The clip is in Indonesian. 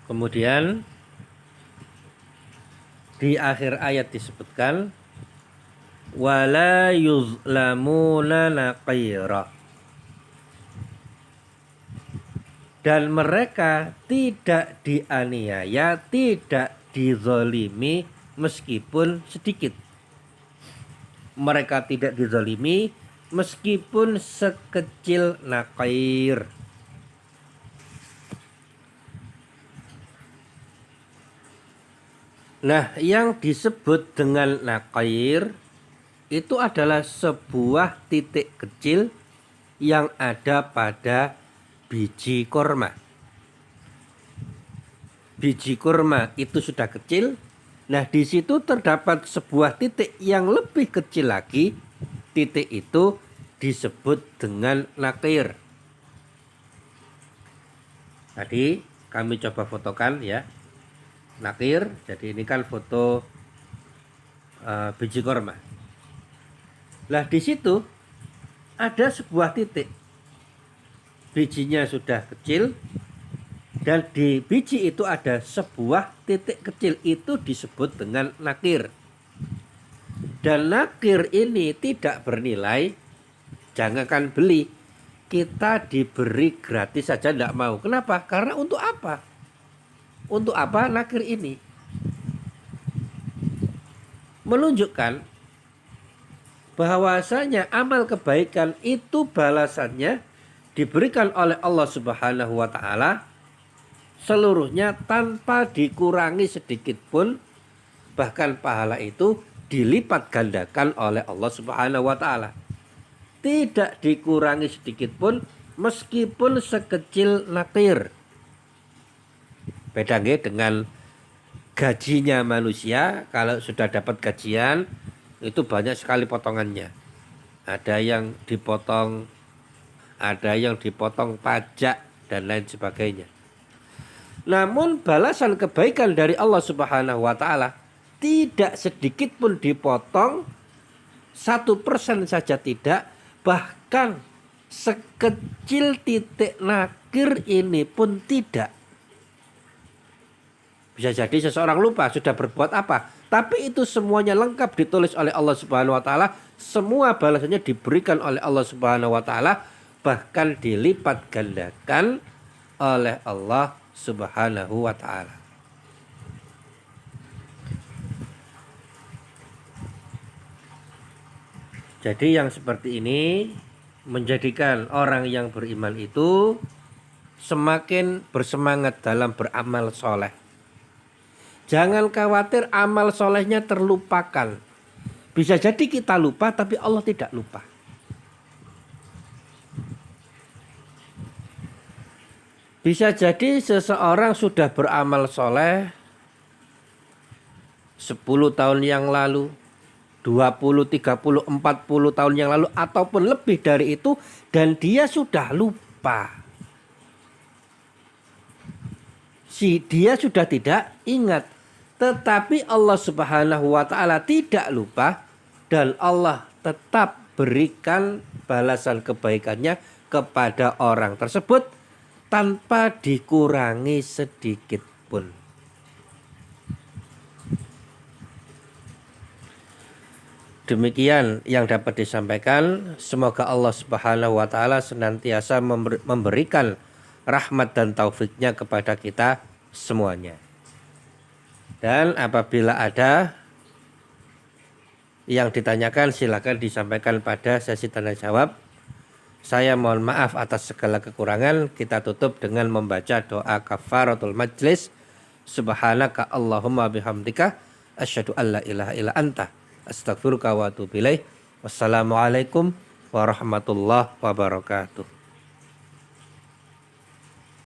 Kemudian di akhir ayat disebutkan wala yuzlamuna naqira, dan mereka tidak dianiaya, tidak dizalimi meskipun sedikit. Mereka tidak dizalimi meskipun sekecil naqir. Nah, yang disebut dengan naqir itu adalah sebuah titik kecil yang ada pada biji kurma. Biji kurma itu sudah kecil. Nah, di situ terdapat sebuah titik yang lebih kecil lagi. Titik itu disebut dengan naqir. Tadi kami coba fotokan ya. Naqir, jadi ini kan foto biji kurma. Lah di situ ada sebuah titik. Bijinya sudah kecil dan di biji itu ada sebuah titik kecil, itu disebut dengan naqir. Dan naqir ini tidak bernilai, jangankan beli, kita diberi gratis saja tidak mau. Kenapa? Karena untuk apa? Untuk apa naqir ini? Menunjukkan bahwasanya amal kebaikan itu balasannya diberikan oleh Allah Subhanahu wa taala seluruhnya tanpa dikurangi sedikit pun, bahkan pahala itu dilipat gandakan oleh Allah Subhanahu wa taala. Tidak dikurangi sedikit pun meskipun sekecil naqir. Beda dengan gajinya manusia. Kalau sudah dapat gajian itu banyak sekali potongannya. Ada yang dipotong, ada yang dipotong pajak dan lain sebagainya. Namun balasan kebaikan dari Allah Subhanahu wa taala tidak sedikit pun dipotong, 1% saja tidak, bahkan sekecil titik naqir ini pun tidak. Bisa jadi seseorang lupa sudah berbuat apa, tapi itu semuanya lengkap ditulis oleh Allah Subhanahu wa taala, semua balasannya diberikan oleh Allah Subhanahu wa taala, bahkan dilipat gandakan oleh Allah Subhanahu wa taala. Jadi yang seperti ini menjadikan orang yang beriman itu semakin bersemangat dalam beramal soleh. Jangan khawatir amal solehnya terlupakan. Bisa jadi kita lupa tapi Allah tidak lupa. Bisa jadi seseorang sudah beramal soleh 10 tahun yang lalu, 20, 30, 40 tahun yang lalu, ataupun lebih dari itu, dan dia sudah lupa. Dia sudah tidak ingat. Tetapi Allah Subhanahu wa taala tidak lupa, dan Allah tetap berikan balasan kebaikannya kepada orang tersebut tanpa dikurangi sedikit pun. Demikian yang dapat disampaikan. Semoga Allah Subhanahu wa taala senantiasa memberikan rahmat dan taufiknya kepada kita semuanya. Dan apabila ada yang ditanyakan, silakan disampaikan pada sesi tanya jawab. Saya mohon maaf atas segala kekurangan. Kita tutup dengan membaca doa kafaratul majlis. Subhanaka Allahumma bihamdika asyhadu an la ilaha illa anta astaghfiruka wa atubu ilaik. Wassalamualaikum warahmatullahi wabarakatuh.